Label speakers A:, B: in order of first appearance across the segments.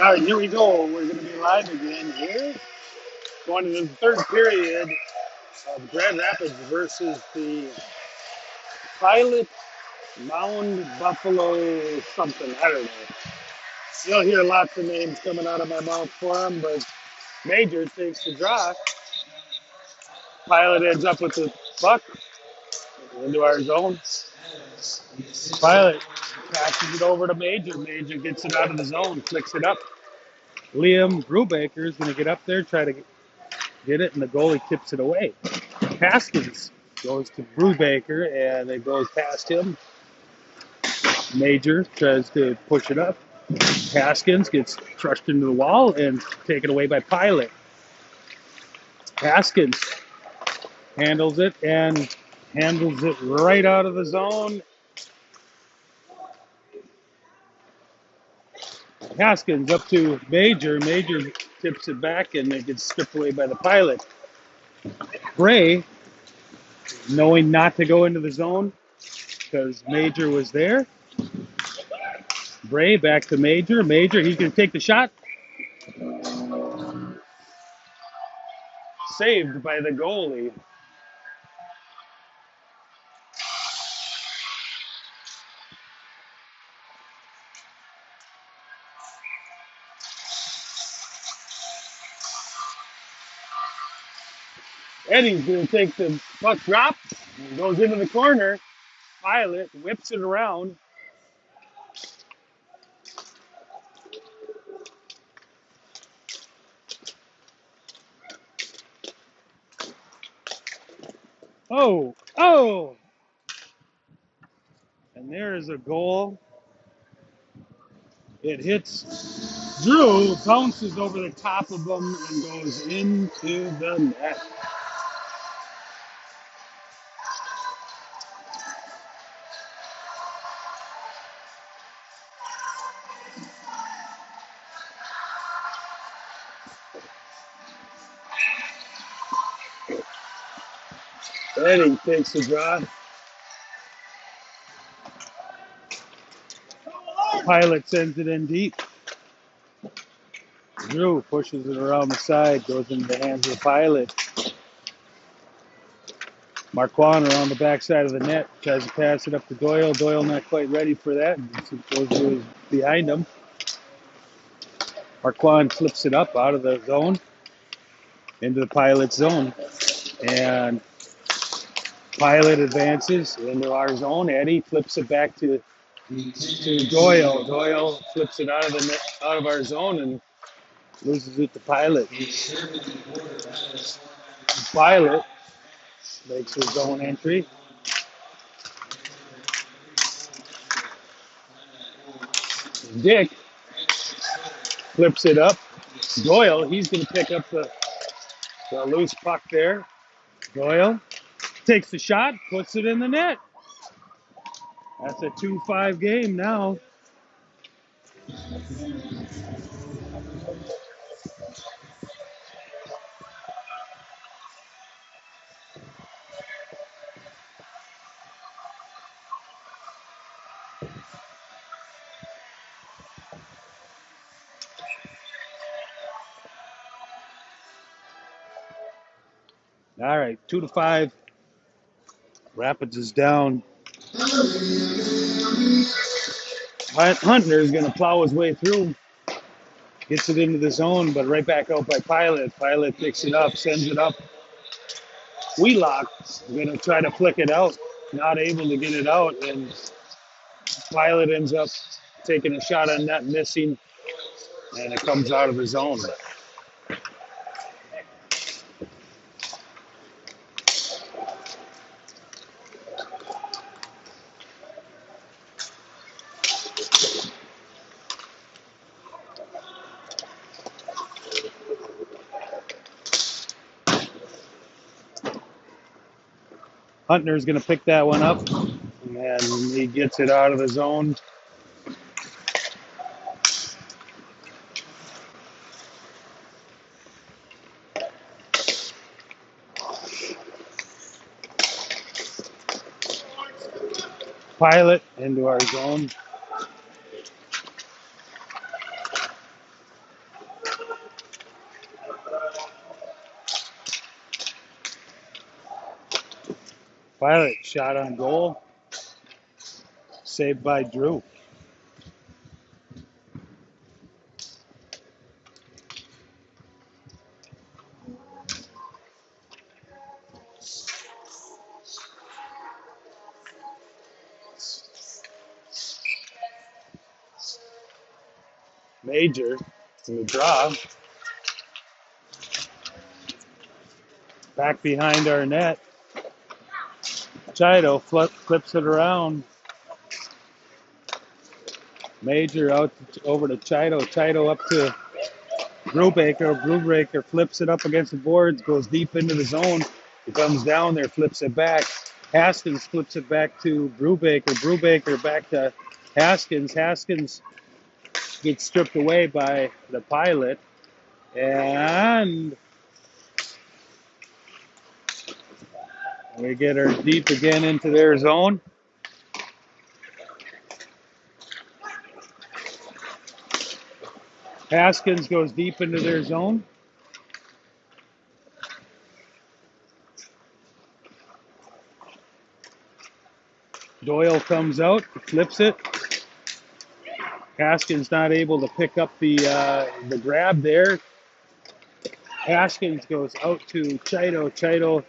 A: All right, here we go. We're going to be live again here. Going into the third period of Grand Rapids versus the Pilot Mound Buffalo something. I don't know. You'll hear lots of names coming out of my mouth for them, but Major takes the draw. Pilot ends up with the puck into our zone. Pilot passes it over to Major. Major gets it out of the zone, flicks it up. Liam Brubaker is going to get up there, try to get it, and the goalie tips it away. Haskins goes to Brubaker, and it goes past him. Major tries to push it up. Haskins gets crushed into the wall and taken away by Pilot. Haskins handles it and handles it right out of the zone. Haskins up to Major. Major tips it back, and it gets stripped away by the Pilot. Bray, knowing not to go into the zone because Major was there. Bray back to Major. Major, he's going to take the shot. Saved by the goalie. Eddie's going to take the puck drop. Goes into the corner. Pilot whips it around. Oh! And there is a goal. It hits Drew, bounces over the top of him, and goes into the net. Eddie takes the draw. Pilot sends it in deep. Drew pushes it around the side, goes into the hands of the Pilot. Marquand around the backside of the net, tries to pass it up to Doyle. Doyle not quite ready for that. It goes behind him. Marquand flips it up out of the zone into the Pilot's zone. And Pilot advances into our zone. Eddie flips it back to Doyle. Doyle flips it out of the net, out of our zone, and loses it to Pilot. Pilot makes his own entry. Dick flips it up. Doyle, he's going to pick up the loose puck there. Doyle takes the shot, puts it in the net. That's a 2-5 game now. All right, 2-5. Rapids is down. Hunter is going to plow his way through. Gets it into the zone, but right back out by Pilot. Pilot picks it up, sends it up. Wheelock is going to try to flick it out. Not able to get it out, and Pilot ends up taking a shot on net, missing. and it comes out of the zone. Huntner's going to pick that one up, and he gets it out of the zone. Pilot into our zone. Pilot shot on goal. Saved by Drew. Major in the draw. Back behind our net. Chido flips it around. Major out over to Chido. Chido up to Brubaker. Brubaker flips it up against the boards, goes deep into the zone. He comes down there, flips it back. Haskins flips it back to Brubaker. Brubaker back to Haskins. Haskins gets stripped away by the Pilot. And we get her deep again into their zone. Haskins goes deep into their zone. Doyle comes out, flips it. Haskins not able to pick up the grab there. Haskins goes out to Chido. Chido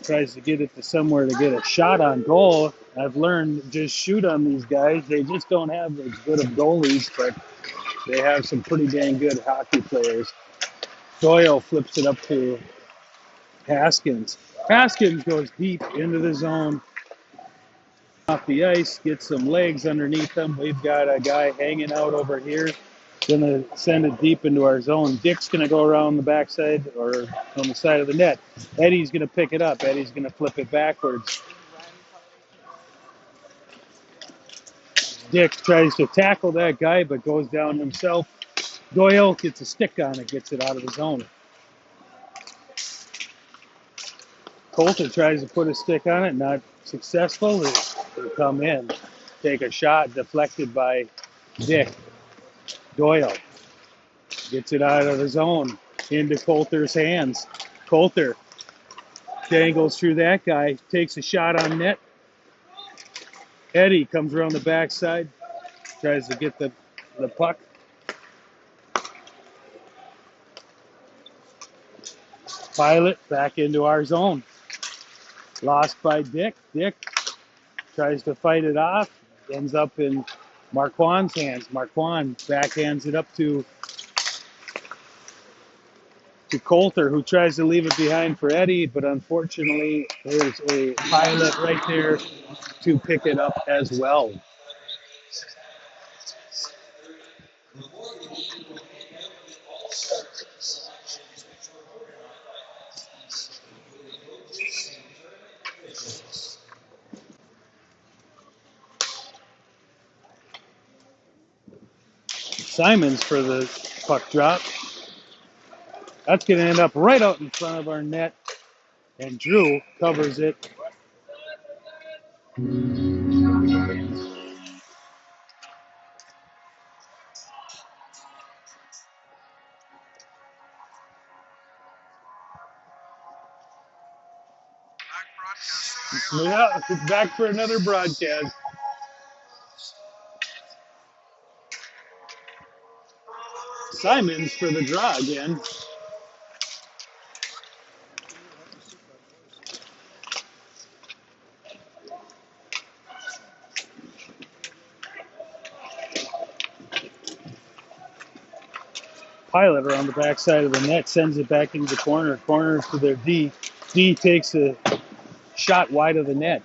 A: tries to get it to somewhere to get a shot on goal. I've learned just shoot on these guys. They just don't have as good of goalies, but they have some pretty dang good hockey players. Doyle flips it up to Haskins. Haskins goes deep into the zone. Off the ice, gets some legs underneath them. We've got a guy hanging out over here. Gonna send it deep into our zone. Dick's gonna go around the backside or on the side of the net. Eddie's gonna pick it up. Eddie's gonna flip it backwards. Dick tries to tackle that guy, but goes down himself. Doyle gets a stick on it, gets it out of the zone. Coulter tries to put a stick on it, not successful. It'll come in. Take a shot, deflected by Dick. Doyle gets it out of the zone into Coulter's hands. Coulter dangles through that guy, takes a shot on net. Eddie comes around the backside, tries to get the puck. Pilot back into our zone. Lost by Dick. Dick tries to fight it off, ends up in Marquand's hands. Marquand backhands it up to Coulter, who tries to leave it behind for Eddie, but unfortunately there's a Pilot right there to pick it up as well. Simons for the puck drop. That's going to end up right out in front of our net, and Drew covers it. Yeah, it's back for another broadcast. Simons for the draw again. Pilot around the backside of the net, sends it back into the corner. Corners to their D. D takes a shot wide of the net.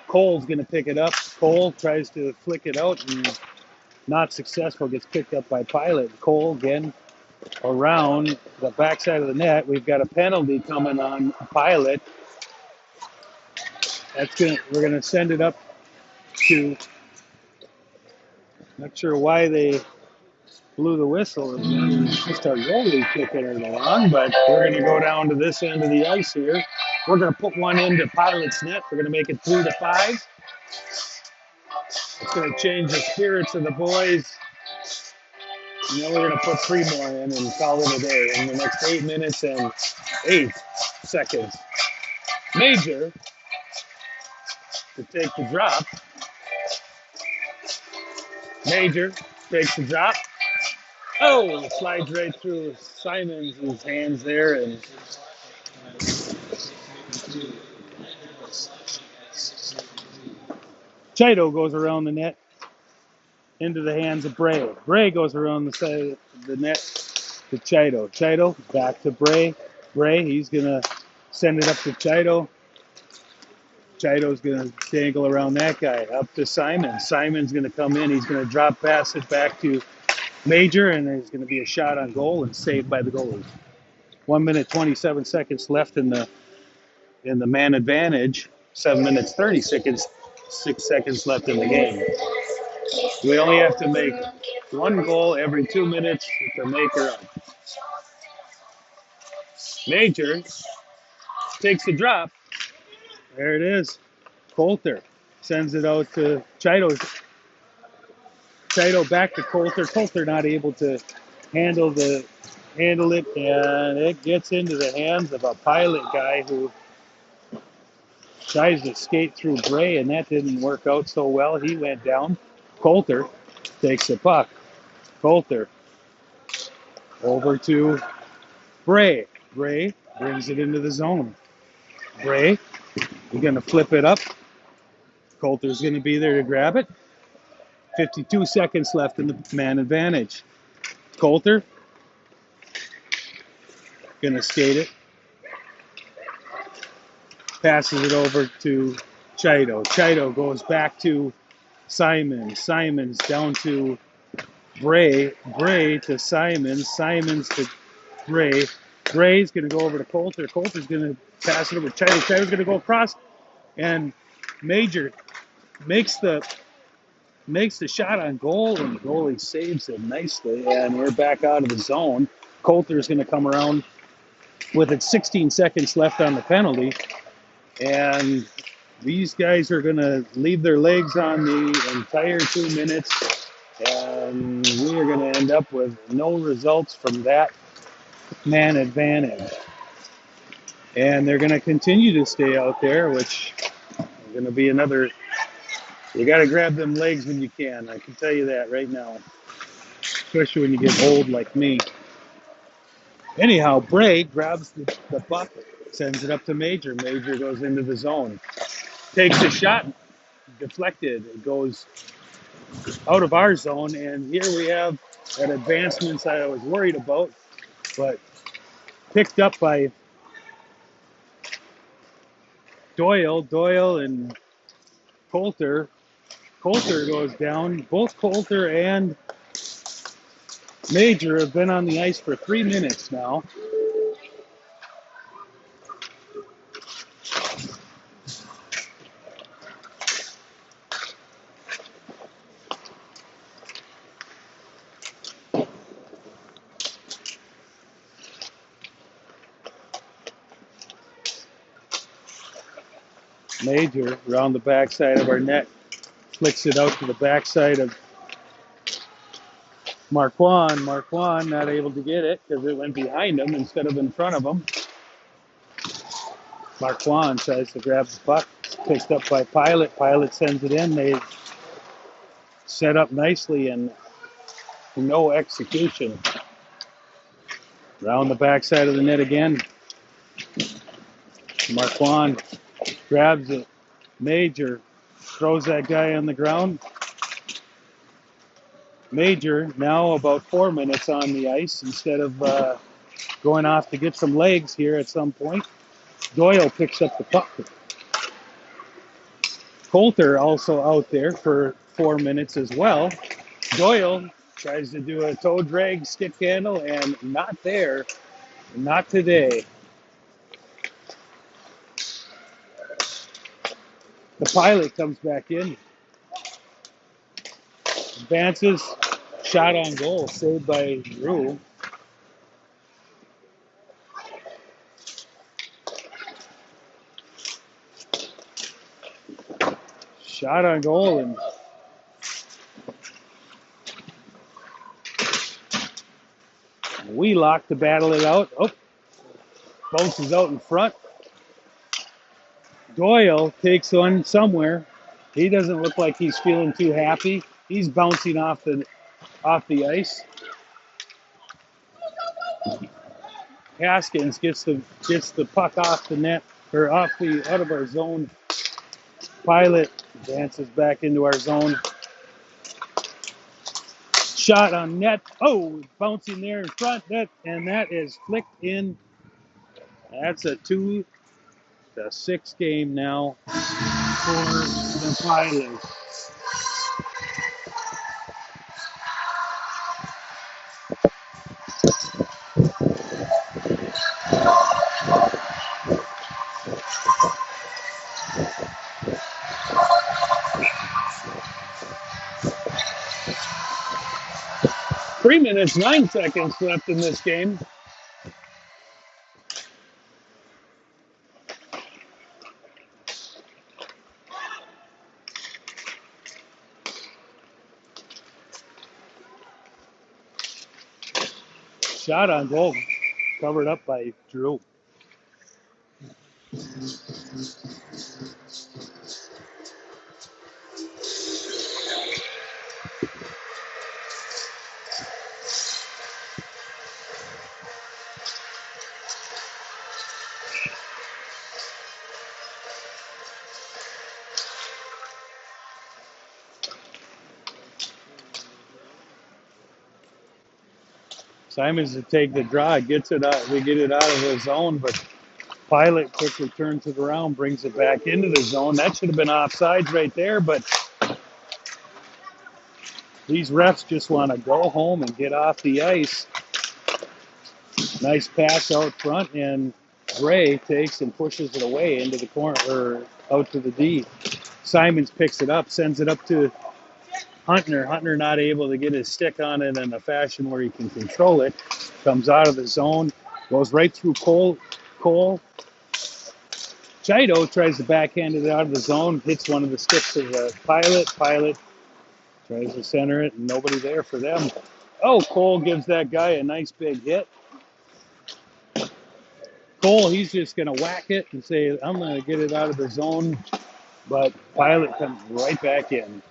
A: Cole's going to pick it up. Cole tries to flick it out and not successful. Gets picked up by Pilot. Cole again around the backside of the net. We've got a penalty coming on Pilot. We're going to send it up to. Not sure why they blew the whistle. It's just our goalie kicking it along, but we're going to go down to this end of the ice here. We're going to put one into Pilot's net. We're going to make it 3-5. It's going to change the spirits of the boys. And then we're going to put 3 more in and call it a day in the next 8 minutes and 8 seconds. Major to take the drop. Major takes the drop. Oh, it slides right through Simons' hands there. And Chito goes around the net into the hands of Bray. Bray goes around the side of the net to Chito. Chito back to Bray. Bray, he's going to send it up to Chito. Chito's going to dangle around that guy up to Simon. Simon's going to come in. He's going to drop pass it back to Major, and there's going to be a shot on goal and saved by the goalie. 1 minute 27 seconds left in the man advantage. 7 minutes 30 seconds. 6 seconds left in the game. We only have to make 1 goal every 2 minutes to make her up. Major takes the drop. There it is. Coulter sends it out to Chito. Chito back to Coulter. Coulter not able to handle it, and it gets into the hands of a Pilot guy who tries to skate through Bray, and that didn't work out so well. He went down. Coulter takes the puck. Coulter over to Bray. Bray brings it into the zone. Bray, you're going to flip it up. Coulter's going to be there to grab it. 52 seconds left in the man advantage. Coulter going to skate it. Passes it over to Chito. Chito goes back to Simon. Simon's down to Bray. Bray to Simon. Simon's to Bray. Bray's going to go over to Coulter. Coulter's going to pass it over to Chito. Chito's going to go across, and Major makes the shot on goal, and the goalie saves it nicely, and we're back out of the zone. Coulter's going to come around with it 16 seconds left on the penalty, and these guys are going to leave their legs on the entire 2 minutes, and we are going to end up with no results from that man advantage. And they're going to continue to stay out there, which is going to be another. You got to grab them legs when you can. I can tell you that right now, especially when you get old like me. Anyhow, Bray grabs the puck, sends it up to Major. Major goes into the zone, takes a shot, deflected. It goes out of our zone, and here we have an advancement that I was worried about, but picked up by Doyle and Coulter. Coulter goes down. Both Coulter and Major have been on the ice for 3 minutes now. Major around the backside of our net, flicks it out to the backside of Marquand. Marquand not able to get it because it went behind him instead of in front of him. Marquand tries to grab the puck, picked up by Pilot. Pilot sends it in. They set up nicely and no execution. Around the backside of the net again. Marquand grabs it. Major throws that guy on the ground. Major now about 4 minutes on the ice instead of going off to get some legs here at some point. Doyle picks up the puck. Coulter also out there for 4 minutes as well. Doyle tries to do a toe drag stick handle and not there. Not today. The pilot comes back in. Advances. Shot on goal. Saved by Drew. Shot on goal and Wheelock to battle it out. Oh, bounces out in front. Doyle takes one somewhere. He doesn't look like he's feeling too happy. He's bouncing off the ice. Haskins gets the puck off the net or out of our zone. Pilot dances back into our zone. Shot on net. Oh, bouncing there in front net, and that is flicked in. That's a 2-6 game now for the Pilots. Three minutes, 9 seconds left in this game. Shot on goal, covered up by Drew. Simons to take the draw, gets it out. We get it out of the zone, but Pilot quickly turns it around, brings it back into the zone. That should have been offsides right there, but these refs just want to go home and get off the ice. Nice pass out front, and Gray takes and pushes it away into the corner, or out to the D. Simons picks it up, sends it up to Hunter. Hunter not able to get his stick on it in a fashion where he can control it. Comes out of the zone, goes right through Cole. Chido tries to backhand it out of the zone, hits one of the sticks of the Pilot. Pilot tries to center it, and nobody there for them. Oh, Cole gives that guy a nice big hit. Cole, he's just going to whack it and say, I'm going to get it out of the zone, but Pilot comes right back in.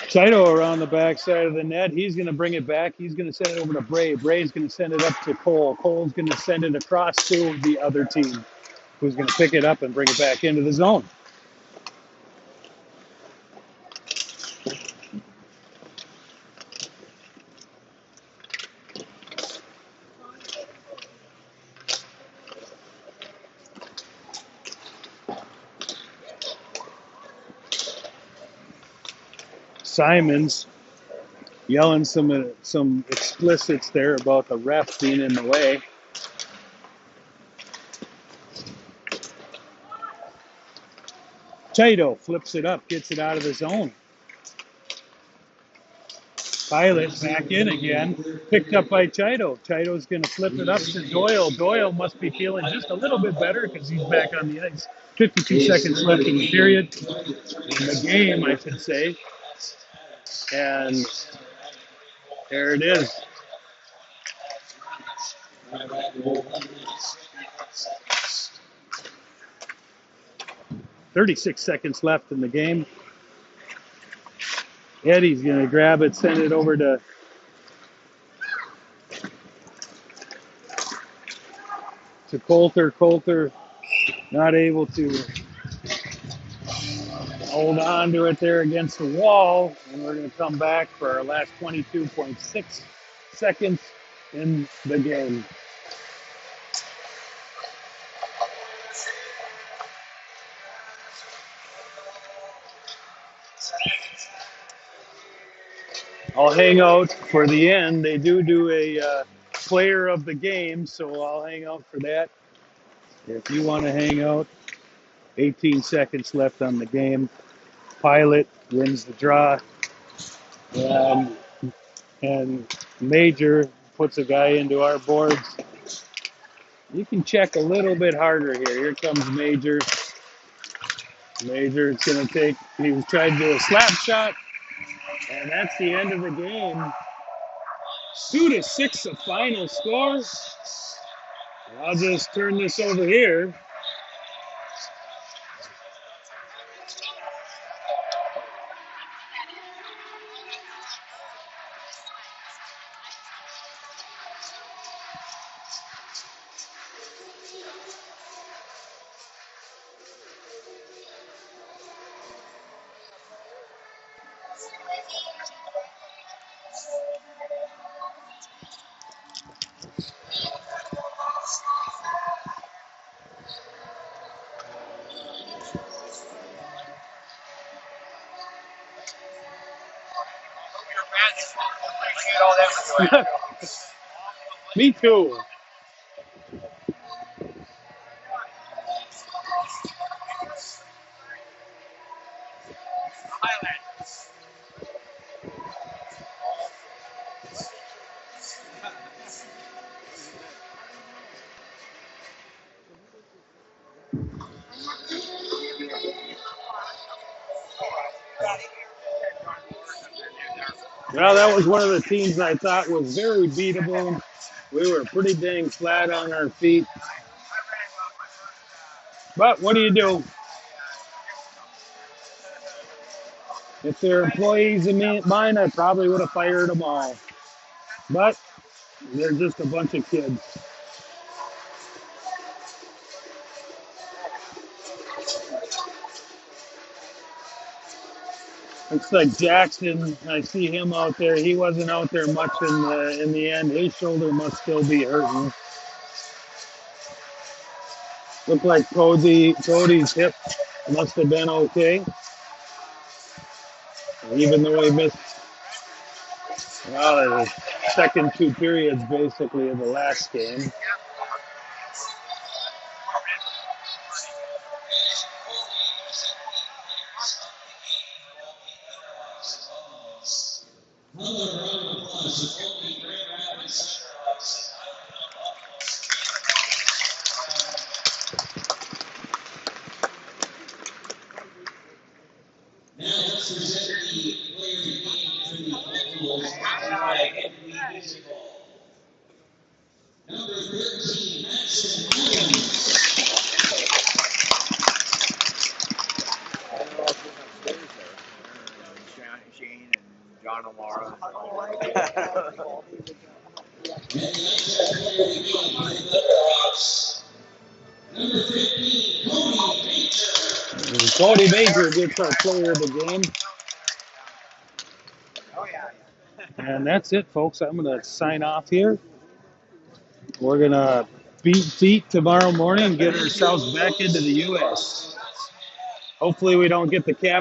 A: Chido around the backside of the net. He's going to bring it back. He's going to send it over to Bray. Bray's going to send it up to Cole. Cole's going to send it across to the other team, who's going to pick it up and bring it back into the zone. Simons yelling some explicits there about the ref being in the way. Chido flips it up, gets it out of the zone. Pilot back in again, picked up by Chido. Chido's going to flip it up to Doyle. Doyle must be feeling just a little bit better because he's back on the ice. 52 seconds left in the period, in the game, I should say. And there it is. .36 seconds left in the game. Eddie's going to grab it, send it over to Coulter. Coulter not able to Hold on to it there against the wall, and we're going to come back for our last 22.6 seconds in the game. I'll hang out for the end. They do a player of the game, so I'll hang out for that. If you want to hang out, 18 seconds left on the game. Pilot wins the draw, and Major puts a guy into our boards. You can check a little bit harder here. Here comes Major. Major, it's going to take, he was trying to do a slap shot, and that's the end of the game. 2-6, the final score. I'll just turn this over here. Me too. Well, that was one of the teams I thought was very beatable. We were pretty dang flat on our feet. But what do you do? If they're employees of mine, I probably would have fired them all. But they're just a bunch of kids. Looks like Jackson. I see him out there. He wasn't out there much in the end. His shoulder must still be hurting. Looked like Cody's hip must have been okay, even though he missed the second two periods basically of the last game.
B: Shane and John O'Mara.
A: Cody Major gets our player of the game. And that's it, folks. I'm going to sign off here. We're going to beat feet tomorrow morning and get ourselves back into the U.S. Hopefully we don't get the cap.